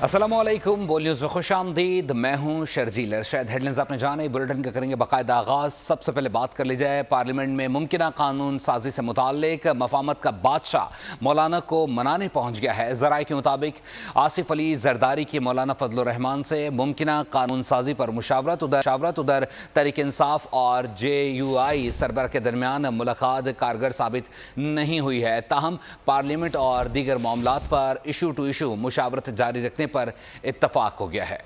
अस्सलामुअलैकुम, बोल न्यूज़ में खुशामदीद। मैं हूं शर्जील अरशद। हेडलाइंस आपने जाने, बुलेटिन का करेंगे बाकायदा आगाज़। सबसे पहले बात कर ली जाए पार्लियामेंट में मुमकिन कानून साजी से मुताल्लिक। मफामत का बादशाह मौलाना को मनाने पहुंच गया है। ज़राए के मुताबिक आसिफ अली जरदारी की मौलाना फजलुर रहमान से मुमकिन कानून साजी पर मुशावरत। उधर तहरीक इंसाफ और JUI सरबराह के दरमियान मुलाकात कारगर साबित नहीं हुई है। ताहम पार्लियामेंट और दीगर मामलात पर इशू टू इशू मुशावरत जारी रखने पर इत्तफाक हो गया है।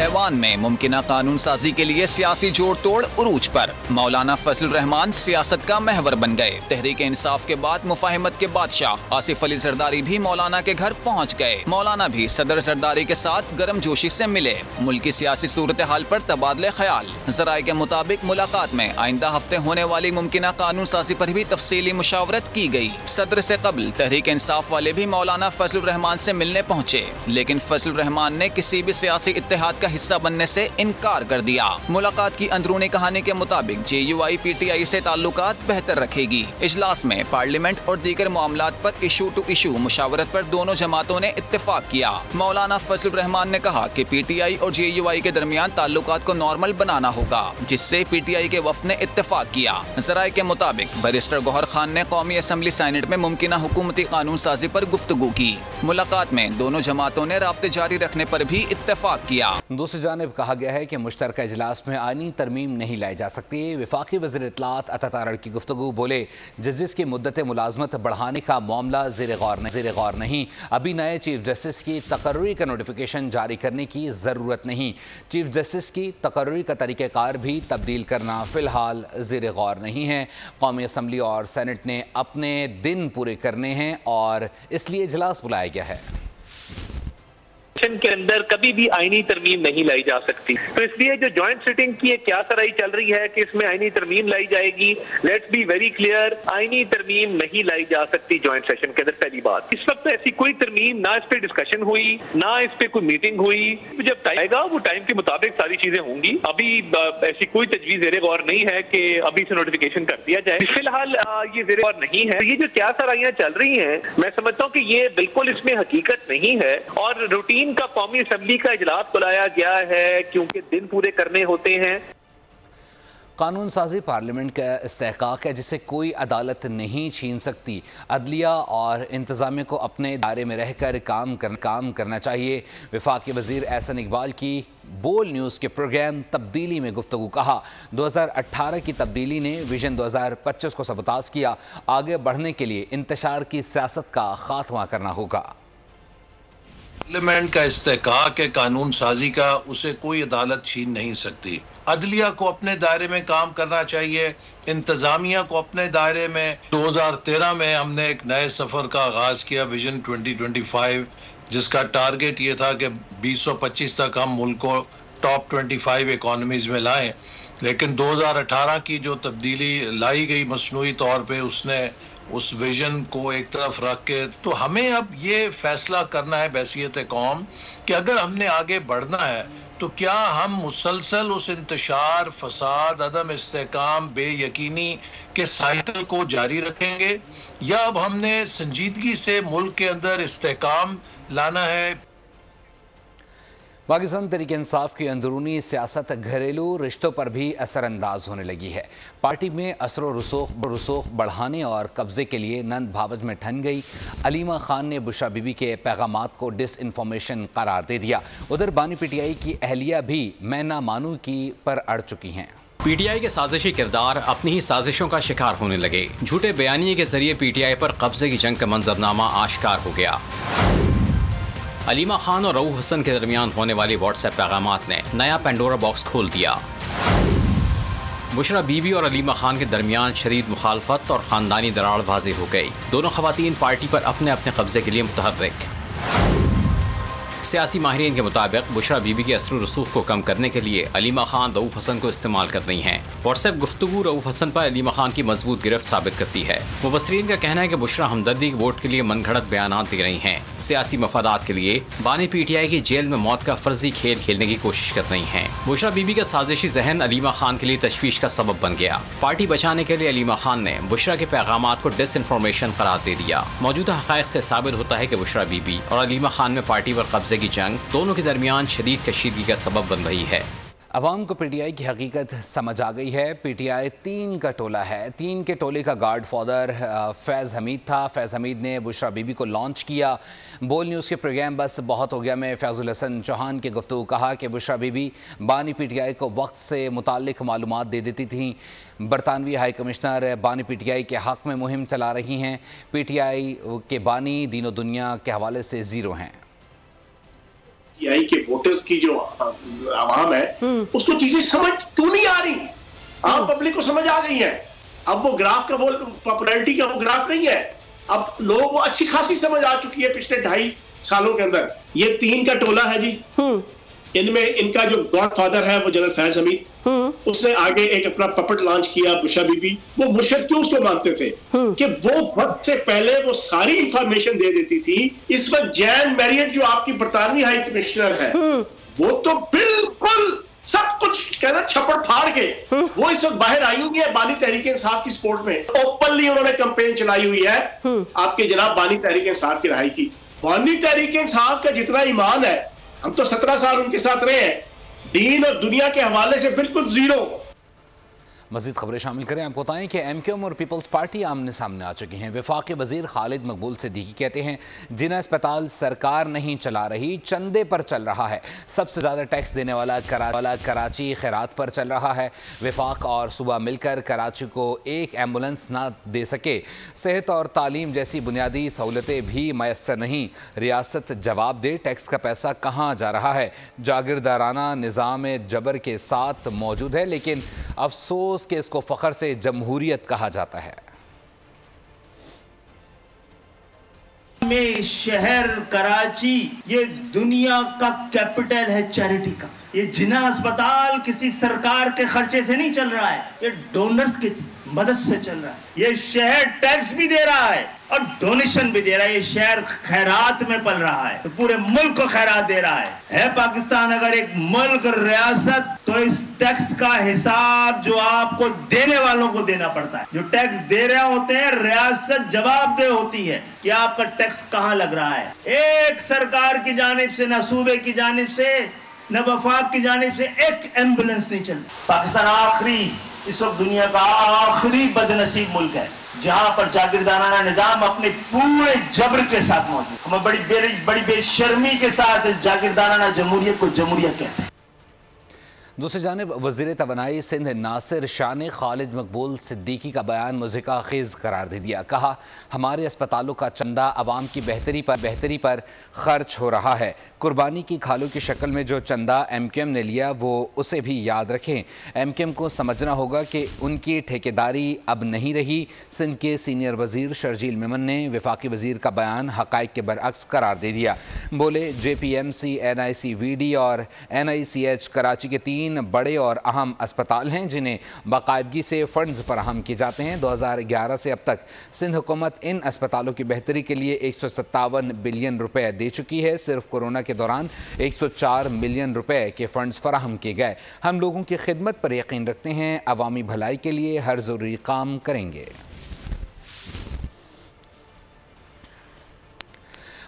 ऐवान में मुमकिन कानून साजी के लिए सियासी जोड़ तोड़ उरूज पर। मौलाना फजलुर रहमान सियासत का महवर बन गए। तहरीक इंसाफ के बाद मुफाहिमत के बादशाह आसिफ अली जरदारी भी मौलाना के घर पहुंच गए। मौलाना भी सदर जरदारी के साथ गर्मजोशी से मिले। मुल्की सियासी सूरत हाल पर तबादले ख्याल। जराये के मुताबिक मुलाकात में आइंदा हफ्ते होने वाली मुमकिन कानून साजी पर भी तफसीली मुशावरत की गई। सदर से कबल तहरीक इंसाफ वाले भी मौलाना फजलुर रहमान से मिलने पहुंचे, लेकिन फजलुर रहमान ने किसी भी सियासी इत्तेहाद का हिस्सा बनने से इनकार कर दिया। मुलाकात की अंदरूनी कहानी के मुताबिक JUI PTI से ताल्लुकात बेहतर रखेगी। इजलास में पार्लियामेंट और दीगर मामलात पर इशू टू इशू मुशावरत पर दोनों जमातों ने इत्तेफाक किया। मौलाना फजलुर रहमान ने कहा कि PTI और JUI के दरमियान ताल्लुकात को नॉर्मल बनाना होगा, जिससे PTI के वफ्द ने इत्तेफाक किया। जराये के मुताबिक बैरिस्टर गौहर खान ने कौमी असम्बली सीनेट में मुमकिन हुकूमती कानून साजी पर गुफ्तगू की। मुलाकात में दोनों जमातों ने राब्ते जारी रखने पर भी इत्तेफाक किया। दूसरी जानिब कहा गया है कि मुश्तरका इजलास में आईनी तरमीम नहीं लाई जा सकती। वफाकी वज़ीर इत्तलात अता तारड़ की गुफ्तगू। बोले, जजिस की मुद्दत मुलाजमत बढ़ाने का मामला ज़ेर गौर नहीं। अभी नए चीफ जस्टिस की तकर्री का नोटिफिकेशन जारी करने की ज़रूरत नहीं। चीफ जस्टिस की तकर्री का तरीक़ाकार भी तब्दील करना फ़िलहाल ज़ेर गौर नहीं है। कौमी असम्बली और सेनेट ने अपने दिन पूरे करने हैं और इसलिए इजलास बुलाया गया है। के अंदर कभी भी आईनी तरमीम नहीं लाई जा सकती, तो इसलिए जो ज्वाइंट सिटिंग की क्या सराई चल रही है कि इसमें आईनी तरमीम लाई जाएगी। लेट्स बी वेरी क्लियर, आईनी तरमीम नहीं लाई जा सकती ज्वाइंट सेशन के अंदर। पहली बात, इस वक्त ऐसी कोई तरमीम ना इस पे डिस्कशन हुई, ना इस पे कोई मीटिंग हुई। जब टाइम आएगा वो टाइम के मुताबिक सारी चीजें होंगी। अभी ऐसी कोई तजवीज ज़ेरे गौर नहीं है कि अभी से नोटिफिकेशन कर दिया जाए। फिलहाल ये ज़ेरे गौर नहीं है। ये जो क्या सराइयां चल रही हैं, मैं समझता हूँ कि ये बिल्कुल इसमें हकीकत नहीं है और रूटीन का कौमी असेंबली का इजलास बुलाया गया है क्योंकि दिन पूरे करने होते हैं। कानून साजी पार्लियामेंट का इस्तेहकाक है जिसे कोई अदालत नहीं छीन सकती। अदलिया और इंतज़ामिया को अपने दायरे में रहकर काम करना चाहिए। वफाकी वज़ीर एहसन इकबाल की बोल न्यूज़ के प्रोग्राम तब्दीली में गुफ्तगू। कहा, 2018 की तब्दीली ने विजन 2025 को सबताज किया। आगे बढ़ने के लिए इंतशार की सियासत का खात्मा करना होगा। पार्लियामेंट का इस्तेहकाक है कानून साजी का, उसे कोई अदालत छीन नहीं सकती। अदलिया को अपने दायरे में काम करना चाहिए, इंतजामिया को अपने दायरे में। 2013 में हमने एक नए सफर का आगाज किया, विजन 2025, जिसका टारगेट ये था कि 2025 तक हम मुल्क को टॉप 25 इकोनॉमीज में लाएं। लेकिन 2018 की जो तब्दीली लाई गई मसनूई तौर पे, उसने उस विजन को एक तरफ रख के, तो हमें अब ये फैसला करना है बहसीयत कौम कि अगर हमने आगे बढ़ना है तो क्या हम मुसलसल उस इंतशार, फसाद, अदम इस्तेहकाम, बेयकीनी के साइकिल को जारी रखेंगे, या अब हमने संजीदगी से मुल्क के अंदर इस्तेहकाम लाना है। पाकिस्तान तहरीक इंसाफ की अंदरूनी सियासत घरेलू रिश्तों पर भी असरअंदाज होने लगी है। पार्टी में असर रसूख बढ़ाने और कब्जे के लिए नंद भावज में ठन गई। अलीमा खान ने बुशरा बीबी के पैगामात को डिसइंफॉर्मेशन करार दे दिया। उधर बानी PTI की अहलिया भी मैं ना मानू की पर अड़ चुकी हैं। PTI के साजिशी किरदार अपनी ही साजिशों का शिकार होने लगे। झूठे बयानिए के जरिए PTI पर कब्जे की जंग का मंजरनामा आश्कार हो गया। अलीमा खान और रऊफ हसन के दरमियान होने वाली व्हाट्सएप पैगामात ने नया पेंडोरा बॉक्स खोल दिया। बुशरा बीबी और अलीमा खान के दरमियान शदीद मुखालफत और ख़ानदानी दरार वाज़ेह हो गई। दोनों ख़वातीन पार्टी पर अपने अपने कब्जे के लिए मुतहर्रिक। सियासी माहिरीन के मुताबिक बुशरा बीबी के असर रसूख को कम करने के लिए अलीमा खान रऊफ हसन को इस्तेमाल कर रही हैं। व्हाट्सएप गुफ्तगू रऊफ हसन पर अलीमा खान की मजबूत गिरफ्त साबित करती है। मुबसरीन का कहना है कि बुशरा हमदर्दी के वोट के लिए मनगढ़ंत बयानात दे रही हैं। सियासी मफादात के लिए बानी पीटीआई की जेल में मौत का फर्जी खेल खेलने की कोशिश कर रही हैं। बुशरा बीबी का साजिशी जहन अलीमा खान के लिए तशवीश का सबब बन गया। पार्टी बचाने के लिए अलीमा खान ने बुशरा के पैगामात को डिसइंफॉर्मेशन करार दे दिया। मौजूदा हक़ाइक़ से साबित होता है कि बुशरा बीबी और अलीमा खान में पार्टी पर कब्जे की जंग दोनों के दरमियान शदीद कशीदगी का सबब बन रही है। अवाम को पीटीआई की हकीकत समझ आ गई है। पीटीआई 3 का टोला है। 3 के टोले का गार्ड फादर फैज़ हमीद था। फैज़ हमीद ने बुशरा बीबी को लॉन्च किया। बोल न्यूज़ के प्रोग्राम बस बहुत हो गया में फैज़ुल हसन चौहान के गुफ्तगू कहा कि बुशरा बीबी बानी पीटीआई को वक्त से मुताल्लिक मालूमात दे देती थी। बरतानवी हाई कमिश्नर बानी पीटीआई के हक़ में मुहिम चला रही हैं। पीटीआई के बानी दीनो दुनिया के हवाले से ज़ीरो हैं। पीटीआई के वोटर्स की जो आवाम है उसको चीजें समझ क्यों नहीं आ रही? आम पब्लिक को समझ आ गई है। अब वो ग्राफ का, वो पॉपुलैरिटी का वो ग्राफ नहीं है। अब लोगों को अच्छी खासी समझ आ चुकी है पिछले 2.5 सालों के अंदर। ये 3 का टोला है जी। इनमें इनका जो गॉडफादर है वो जनरल फैज हमीद, उसने आगे एक अपना पपट लॉन्च किया बुशरा बीबी। वो मुर्शद क्यों उसको मानते थे कि वो वक्त से पहले वो सारी इंफॉर्मेशन दे देती थी। इस वक्त जैन मैरियट जो आपकी बरतानवी हाई कमिश्नर है वो तो बिल्कुल सब कुछ कहना छप्पड़ फाड़ के वो इस वक्त बाहर आई हुई है बानी तहरीक इंसाफ की सपोर्ट में। ओपनली उन्होंने कैंपेन चलाई हुई है आपके जनाब बानी तहरीक इंसाफ की रिहाई की। बानी तहरीक इंसाफ का जितना ईमान है, हम तो 17 साल उनके साथ रहे हैं, दीन और दुनिया के हवाले से बिल्कुल जीरो। मज़ीद खबरें शामिल करें। आपको बताएं कि एमक्यूएम और पीपल्स पार्टी आमने सामने आ चुकी हैं। वफाकी वज़ीर खालिद मकबूल सिद्दीकी कहते हैं जिना अस्पताल सरकार नहीं चला रही, चंदे पर चल रहा है। सबसे ज़्यादा टैक्स देने वाला कराची खैरात पर चल रहा है। वफाक और सूबा मिलकर कराची को एक एम्बुलेंस ना दे सके। सेहत और तालीम जैसी बुनियादी सहूलतें भी मैसर नहीं। रियासत जवाब दे, टैक्स का पैसा कहाँ जा रहा है। जागीरदाराना निज़ाम जबर के साथ मौजूद है, लेकिन अफसोस कि इसको फख्र से जमहूरियत कहा जाता है। में शहर कराची ये दुनिया का कैपिटल है चैरिटी का। ये जिना अस्पताल किसी सरकार के खर्चे से नहीं चल रहा है, ये डोनर्स की मदद से चल रहा है। ये शहर टैक्स भी दे रहा है और डोनेशन भी दे रहा है। ये शहर खैरात में पल रहा है, तो पूरे मुल्क को खैरात दे रहा है पाकिस्तान अगर एक मुल्क रियासत, तो इस टैक्स का हिसाब जो आपको देने वालों को देना पड़ता है। जो टैक्स दे रहे होते हैं रियासत जवाबदेह होती है कि आपका टैक्स कहाँ लग रहा है। एक सरकार की जानिब से, न सूबे की जानिब से, न वफाक की जानिब से एक एम्बुलेंस नहीं चल। पाकिस्तान आखिरी, इस वक्त दुनिया का आखिरी बदनसीब मुल्क है जहां पर जागीरदाराना निजाम अपने पूरे जबर के साथ मौजूद। हमें बड़ी बेशर्मी के साथ इस जागीरदाराना जमहूरियत को जमहूरियत कहते हैं। दूसरी जानिब वज़ीर तवानाई सिंध नासिर शाह ने खालिद मकबूल सिद्दीकी का बयान मुज़िका खेज़ करार दे दिया। कहा हमारे अस्पतालों का चंदा अवाम की बेहतरी पर खर्च हो रहा है। कुर्बानी की खालों की शक्ल में जो चंदा एमक्यूएम ने लिया वो उसे भी याद रखें। एमक्यूएम को समझना होगा कि उनकी ठेकेदारी अब नहीं रही। सिंध के सीनियर वज़ीर शर्जील मेमन ने वफाकी वज़ीर का बयान हक़ाइक़ के बरअक्स करार दे दिया। बोले JPMC, NICVD और NICH कराची के 3 बड़े और अहम अस्पताल हैं जिन्हें बाकायदगी से फंड्स फराहम किए जाते हैं। 2011 से अब तक सिंध हुकूमत इन अस्पतालों की बेहतरी के लिए 157 बिलियन रुपए दे चुकी है। सिर्फ कोरोना के दौरान 104 मिलियन रुपए के फंड्स फराहम किए गए। हम लोगों की खिदमत पर यकीन रखते हैं, अवामी भलाई के लिए हर ज़रूरी काम करेंगे।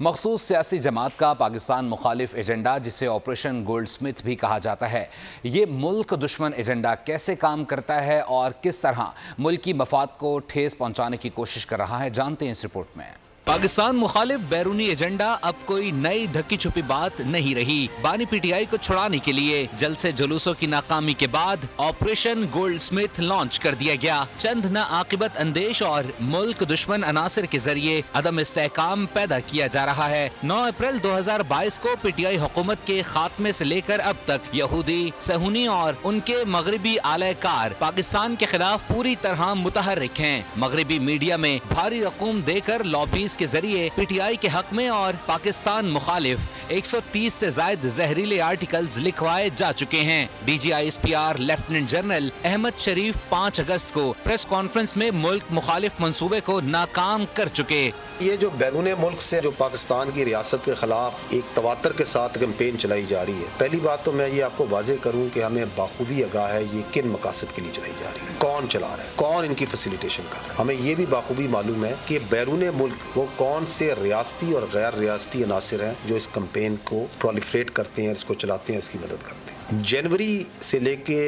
मखसूस सियासी जमात का पाकिस्तान मुखालिफ एजेंडा, जिसे ऑपरेशन गोल्डस्मिथ भी कहा जाता है, ये मुल्क दुश्मन एजेंडा कैसे काम करता है और किस तरह मुल्की मफाद को ठेस पहुंचाने की कोशिश कर रहा है, जानते हैं इस रिपोर्ट में। पाकिस्तान मुखालिफ बैरूनी एजेंडा अब कोई नई ढकी छुपी बात नहीं रही। बानी पीटीआई को छुड़ाने के लिए जलसे जुलूसों की नाकामी के बाद ऑपरेशन गोल्डस्मिथ लॉन्च कर दिया गया। चंद ना आकिबत अंदेश और मुल्क दुश्मन अनासर के जरिए अदम इस्तेहकाम पैदा किया जा रहा है। 9 अप्रैल 2022 को पीटीआई हुकूमत के खात्मे से लेकर अब तक यहूदी, सहूनी और उनके मगरबी आलयकार पाकिस्तान के खिलाफ पूरी तरह मुतहर्रिक हैं। मगरबी मीडिया में भारी रकूम देकर लॉबीज के जरिए पीटीआई के हक में और पाकिस्तान मुखालिफ 130 से ज्यादा जहरीले आर्टिकल्स लिखवाए जा चुके हैं। DGISPR लेफ्टिनेंट जनरल अहमद शरीफ 5 अगस्त को प्रेस कॉन्फ्रेंस में मुल्क मुखालिफ मंसूबे को नाकाम कर चुके। ये जो बैरूने मुल्क से जो पाकिस्तान की रियासत के खिलाफ एक तवातर के साथ कैंपेन चलाई जा रही है, पहली बात तो मैं ये आपको वाजे करूं कि हमें बाखूबी आगाह है ये किन मकासद के लिए चलाई जा रही है, कौन चला रहा है, कौन इनकी फैसिलिटेशन कर रहा है। हमें ये भी बाखूबी मालूम है कि बैरूने मुल्क वो कौन से रियासती और गैर रियासती अनासिर हैं जो इस कैंपेन को प्रोलिफरेट करते हैं, इसको चलाते हैं, इसकी मदद करते हैं। जनवरी से लेके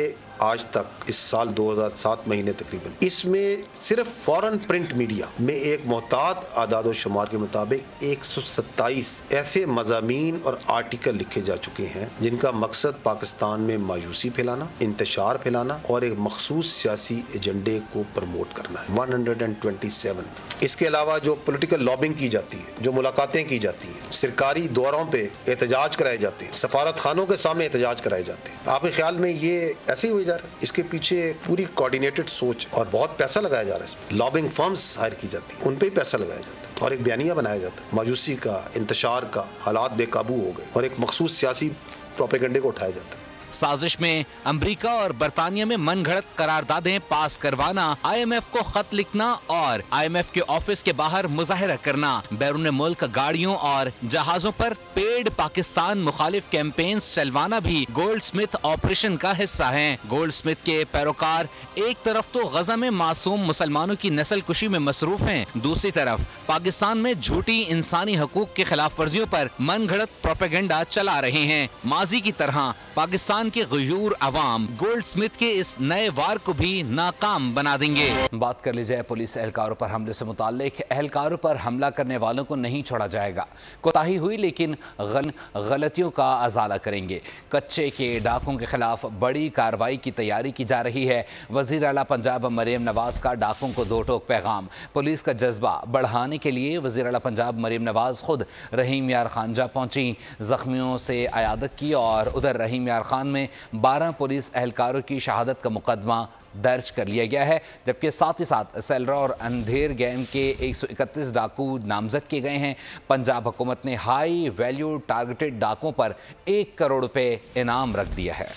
आज तक इस साल 2007 महीने तकरीबन इसमें सिर्फ फॉरेन प्रिंट मीडिया में एक मोहतात आदाद शुमार के मुताबिक 127 ऐसे मज़ामीन और आर्टिकल लिखे जा चुके हैं जिनका मकसद पाकिस्तान में मायूसी फैलाना, इंतशार फैलाना और एक मखसूस सियासी एजेंडे को प्रमोट करना है। 127। इसके अलावा जो पोलिटिकल लॉबिंग की जाती है, जो मुलाकातें की जाती हैं, सरकारी दौरों पे एहतजाज कराए जाते हैं, सफारत खानों के सामने एहतजाज कराए जाते हैं। आपके ख्याल में ये ऐसे ही इसके पीछे पूरी कोऑर्डिनेटेड सोच और बहुत पैसा लगाया जा रहा है। इसमें लॉबिंग फर्म्स हायर की जाती है, उन पे ही पैसा लगाया जाता है और एक बयानिया बनाया जाता है मायूसी का, इंतशार का, हालात बेकाबू हो गए और एक मखसूस सियासी प्रोपेगेंडे को उठाया जाता है। साजिश में अमेरिका और बरतानिया में मनगढ़ंत करारदादें पास करवाना, IMF को खत लिखना और IMF के ऑफिस के बाहर मुजाहिरा करना, बैरून मुल्क गाड़ियों और जहाजों पर पेड पाकिस्तान मुखालिफ कैंपेन्स चलवाना भी गोल्डस्मिथ ऑपरेशन का हिस्सा हैं। गोल्डस्मिथ के पैरोकार एक तरफ तो गजा में मासूम मुसलमानों की नस्ल कुशी में मसरूफ हैं, दूसरी तरफ पाकिस्तान में झूठी इंसानी हकूक की खिलाफ वर्जियों पर मनगढ़ंत प्रोपेगेंडा चला रहे हैं। माजी की तरह पाकिस्तान के गयूर अवाम गोल्डस्मिथ के इस नए वार को भी नाकाम बना देंगे। बात कर ली जाए पुलिस एहलकारों पर हमले से मुताल्लिक। एहलकारों पर हमला करने वालों को नहीं छोड़ा जाएगा। कोताही हुई लेकिन गलतियों का अजाला करेंगे। कच्चे के डाकों के खिलाफ बड़ी कार्रवाई की तैयारी की जा रही है। वजीर आला पंजाब मरियम नवाज का डाकों को दो टोक पैगाम। पुलिस का जज्बा बढ़ाने के लिए वजीर आला पंजाब मरियम नवाज खुद रहीम यार खान जा पहुंची, जख्मियों से अयादत की और उधर रहीम यार खान में 12 पुलिस एहलकारों की शहादत का मुकदमा दर्ज कर लिया गया है, जबकि साथ ही साथ सेलरा और अंधेर गैंग के 131 डाकू नामजद किए गए हैं। पंजाब हुकूमत ने हाई वैल्यू टारगेटेड डाकों पर 1 करोड़ रुपए इनाम रख दिया है।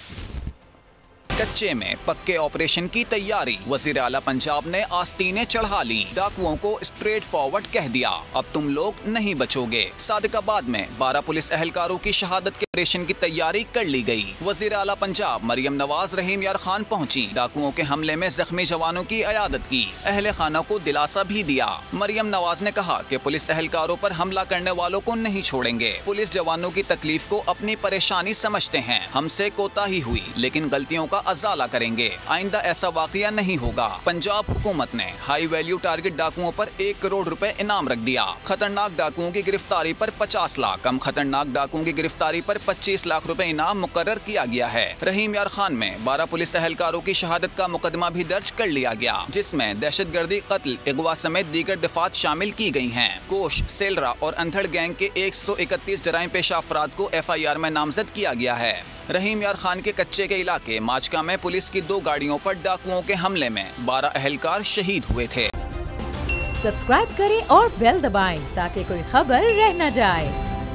कच्चे में पक्के ऑपरेशन की तैयारी। वजीर आला पंजाब ने आस्तीनें चढ़ा ली, डाकुओं को स्ट्रेट फॉरवर्ड कह दिया, अब तुम लोग नहीं बचोगे। सादिकाबाद में 12 पुलिस एहलकारों की शहादत के ऑपरेशन की तैयारी कर ली गई। वजीर आला पंजाब मरियम नवाज रहीम यार खान पहुंची, डाकुओं के हमले में जख्मी जवानों की अयादत की, अहले खाना को दिलासा भी दिया। मरियम नवाज ने कहा कि पुलिस एहलकारों पर हमला करने वालों को नहीं छोड़ेंगे। पुलिस जवानों की तकलीफ को अपनी परेशानी समझते हैं, हमसे कोताही हुई लेकिन गलतियों का अजाला करेंगे, आइंदा ऐसा वाकया नहीं होगा। पंजाब हुकूमत ने हाई वैल्यू टारगेट डाकुओं पर 1 करोड़ रुपए इनाम रख दिया। खतरनाक डाकुओं की गिरफ्तारी पर 50 लाख, कम खतरनाक डाकुओं की गिरफ्तारी पर 25 लाख रुपए इनाम मुकर्रर किया गया है। रहीम यार खान में 12 पुलिस एहलकारों की शहादत का मुकदमा भी दर्ज कर लिया गया, जिसमें दहशतगर्दी, कत्ल, अगवा समेत दीगर दफात शामिल की गई हैं। कोश, सेलरा और अंधड़ गैंग के 131 जराइम पेशा अफराद को FIR में नामजद किया गया है। रहीम यार खान के कच्चे के इलाके माचका में पुलिस की 2 गाड़ियों पर डाकुओं के हमले में 12 एहलकार शहीद हुए थे। सब्सक्राइब करें और बेल दबाएं ताकि कोई खबर रह न जाए।